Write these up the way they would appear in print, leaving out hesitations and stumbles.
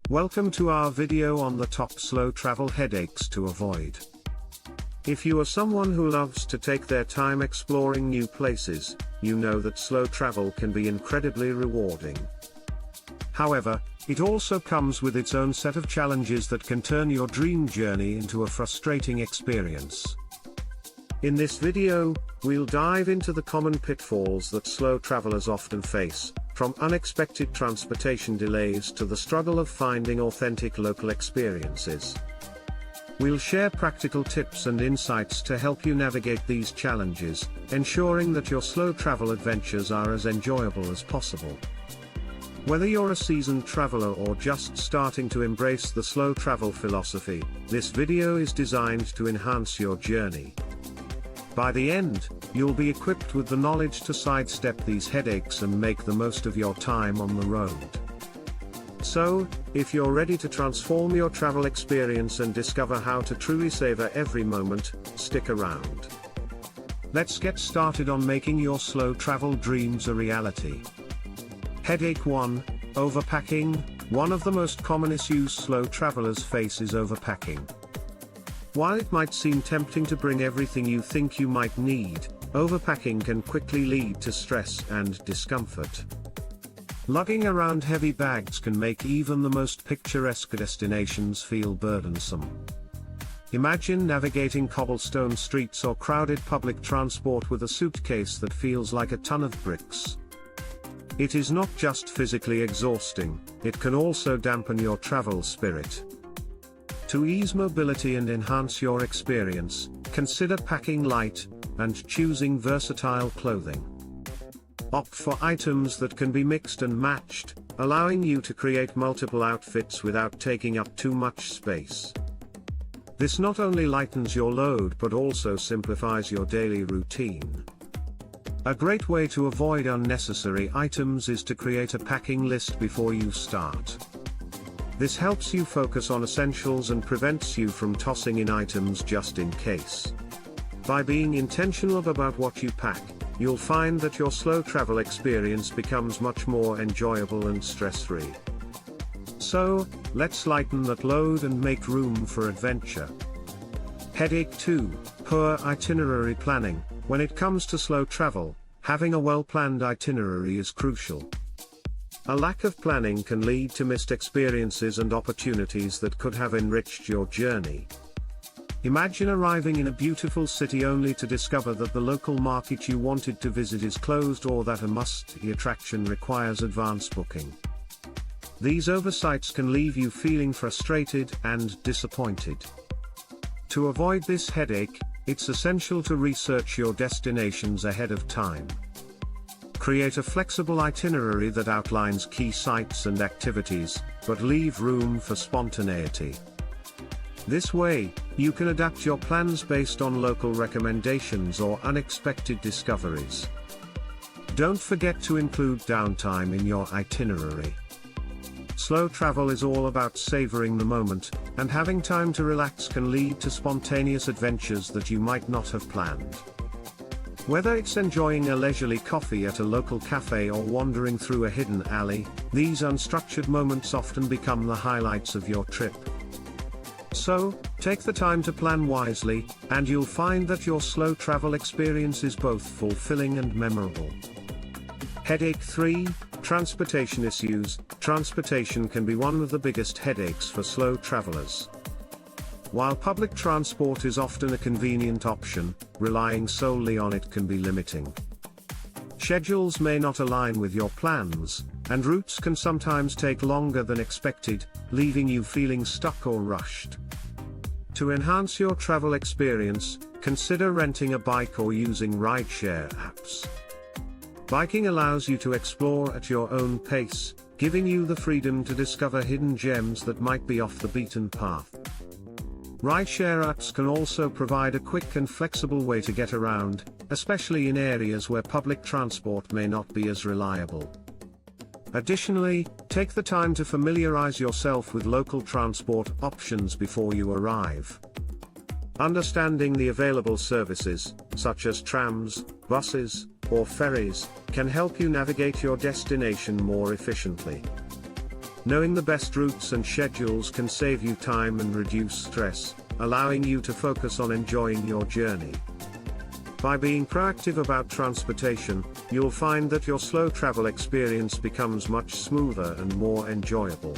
Welcome to our video on the top slow travel headaches to avoid. If you are someone who loves to take their time exploring new places, you know that slow travel can be incredibly rewarding. However, it also comes with its own set of challenges that can turn your dream journey into a frustrating experience. In this video, we'll dive into the common pitfalls that slow travelers often face, from unexpected transportation delays to the struggle of finding authentic local experiences. We'll share practical tips and insights to help you navigate these challenges, ensuring that your slow travel adventures are as enjoyable as possible. Whether you're a seasoned traveler or just starting to embrace the slow travel philosophy, this video is designed to enhance your journey. By the end, you'll be equipped with the knowledge to sidestep these headaches and make the most of your time on the road. So, if you're ready to transform your travel experience and discover how to truly savor every moment, stick around. Let's get started on making your slow travel dreams a reality. Headache 1: Overpacking. One of the most common issues slow travelers face is overpacking. While it might seem tempting to bring everything you think you might need, overpacking can quickly lead to stress and discomfort. Lugging around heavy bags can make even the most picturesque destinations feel burdensome. Imagine navigating cobblestone streets or crowded public transport with a suitcase that feels like a ton of bricks. It is not just physically exhausting, it can also dampen your travel spirit. To ease mobility and enhance your experience, consider packing light and choosing versatile clothing. Opt for items that can be mixed and matched, allowing you to create multiple outfits without taking up too much space. This not only lightens your load but also simplifies your daily routine. A great way to avoid unnecessary items is to create a packing list before you start. This helps you focus on essentials and prevents you from tossing in items just in case. By being intentional about what you pack, you'll find that your slow travel experience becomes much more enjoyable and stress-free. So, let's lighten that load and make room for adventure. Headache 2: Poor itinerary planning. When it comes to slow travel, having a well-planned itinerary is crucial. A lack of planning can lead to missed experiences and opportunities that could have enriched your journey. Imagine arriving in a beautiful city only to discover that the local market you wanted to visit is closed or that a must-see attraction requires advance booking. These oversights can leave you feeling frustrated and disappointed. To avoid this headache, it's essential to research your destinations ahead of time. Create a flexible itinerary that outlines key sites and activities, but leave room for spontaneity. This way, you can adapt your plans based on local recommendations or unexpected discoveries. Don't forget to include downtime in your itinerary. Slow travel is all about savoring the moment, and having time to relax can lead to spontaneous adventures that you might not have planned. Whether it's enjoying a leisurely coffee at a local cafe or wandering through a hidden alley, these unstructured moments often become the highlights of your trip. So, take the time to plan wisely, and you'll find that your slow travel experience is both fulfilling and memorable. Headache 3: Transportation issues. Transportation can be one of the biggest headaches for slow travelers. While public transport is often a convenient option, relying solely on it can be limiting. Schedules may not align with your plans, and routes can sometimes take longer than expected, leaving you feeling stuck or rushed. To enhance your travel experience, consider renting a bike or using rideshare apps. Biking allows you to explore at your own pace, giving you the freedom to discover hidden gems that might be off the beaten path. Rideshare apps can also provide a quick and flexible way to get around, especially in areas where public transport may not be as reliable. Additionally, take the time to familiarize yourself with local transport options before you arrive. Understanding the available services, such as trams, buses, or ferries, can help you navigate your destination more efficiently. Knowing the best routes and schedules can save you time and reduce stress, allowing you to focus on enjoying your journey. By being proactive about transportation, you'll find that your slow travel experience becomes much smoother and more enjoyable.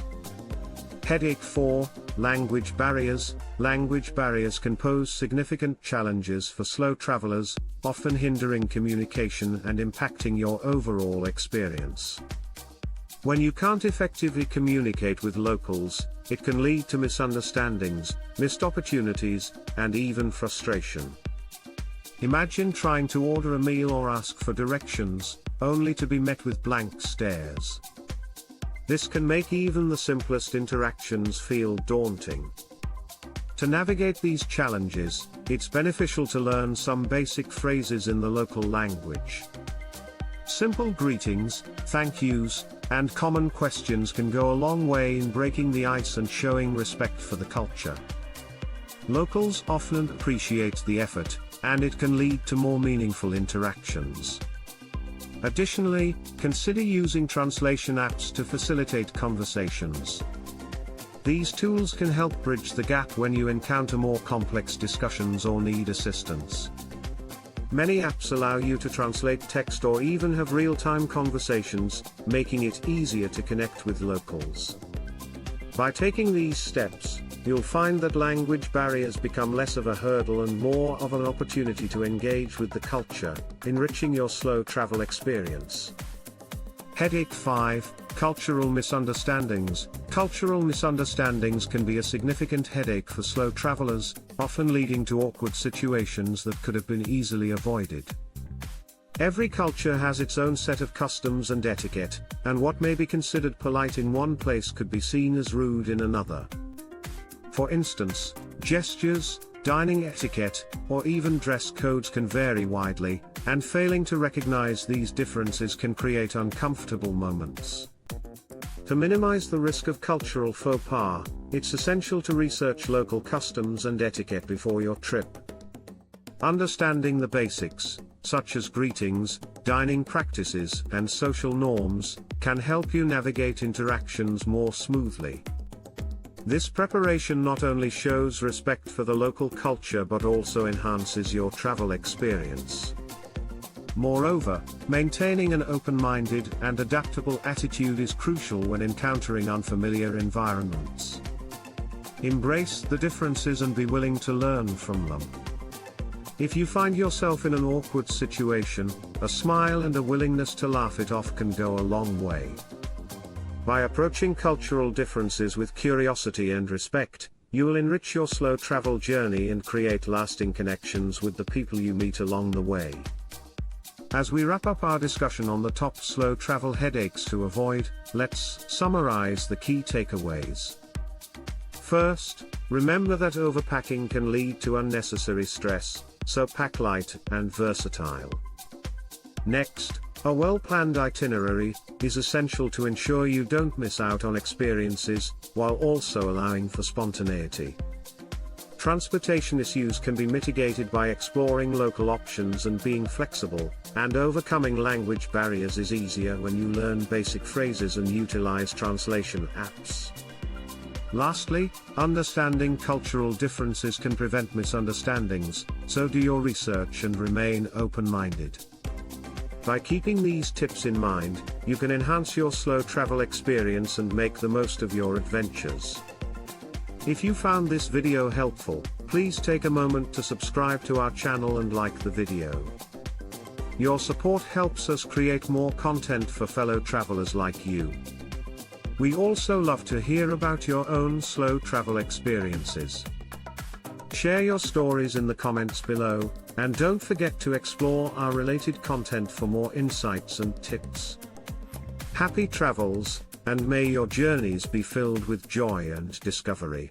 Headache 4, Language barriers. Language barriers can pose significant challenges for slow travelers, often hindering communication and impacting your overall experience. When you can't effectively communicate with locals, it can lead to misunderstandings, missed opportunities, and even frustration. Imagine trying to order a meal or ask for directions, only to be met with blank stares. This can make even the simplest interactions feel daunting. To navigate these challenges, it's beneficial to learn some basic phrases in the local language. Simple greetings, thank yous, and common questions can go a long way in breaking the ice and showing respect for the culture. Locals often appreciate the effort, and it can lead to more meaningful interactions. Additionally, consider using translation apps to facilitate conversations. These tools can help bridge the gap when you encounter more complex discussions or need assistance. Many apps allow you to translate text or even have real-time conversations, making it easier to connect with locals. By taking these steps, you'll find that language barriers become less of a hurdle and more of an opportunity to engage with the culture, enriching your slow travel experience. Headache 5, Cultural misunderstandings. Cultural misunderstandings can be a significant headache for slow travelers, often leading to awkward situations that could have been easily avoided. Every culture has its own set of customs and etiquette, and what may be considered polite in one place could be seen as rude in another. For instance, gestures, dining etiquette, or even dress codes can vary widely, and failing to recognize these differences can create uncomfortable moments. To minimize the risk of cultural faux pas, it's essential to research local customs and etiquette before your trip. Understanding the basics, such as greetings, dining practices, and social norms, can help you navigate interactions more smoothly. This preparation not only shows respect for the local culture but also enhances your travel experience. Moreover, maintaining an open-minded and adaptable attitude is crucial when encountering unfamiliar environments. Embrace the differences and be willing to learn from them. If you find yourself in an awkward situation, a smile and a willingness to laugh it off can go a long way. By approaching cultural differences with curiosity and respect, you will enrich your slow travel journey and create lasting connections with the people you meet along the way. As we wrap up our discussion on the top slow travel headaches to avoid, let's summarize the key takeaways. First, remember that overpacking can lead to unnecessary stress, so pack light and versatile. Next, a well-planned itinerary is essential to ensure you don't miss out on experiences, while also allowing for spontaneity. Transportation issues can be mitigated by exploring local options and being flexible, and overcoming language barriers is easier when you learn basic phrases and utilize translation apps. Lastly, understanding cultural differences can prevent misunderstandings, so do your research and remain open-minded. By keeping these tips in mind, you can enhance your slow travel experience and make the most of your adventures. If you found this video helpful, please take a moment to subscribe to our channel and like the video. Your support helps us create more content for fellow travelers like you. We also love to hear about your own slow travel experiences. Share your stories in the comments below, and don't forget to explore our related content for more insights and tips. Happy travels, and may your journeys be filled with joy and discovery.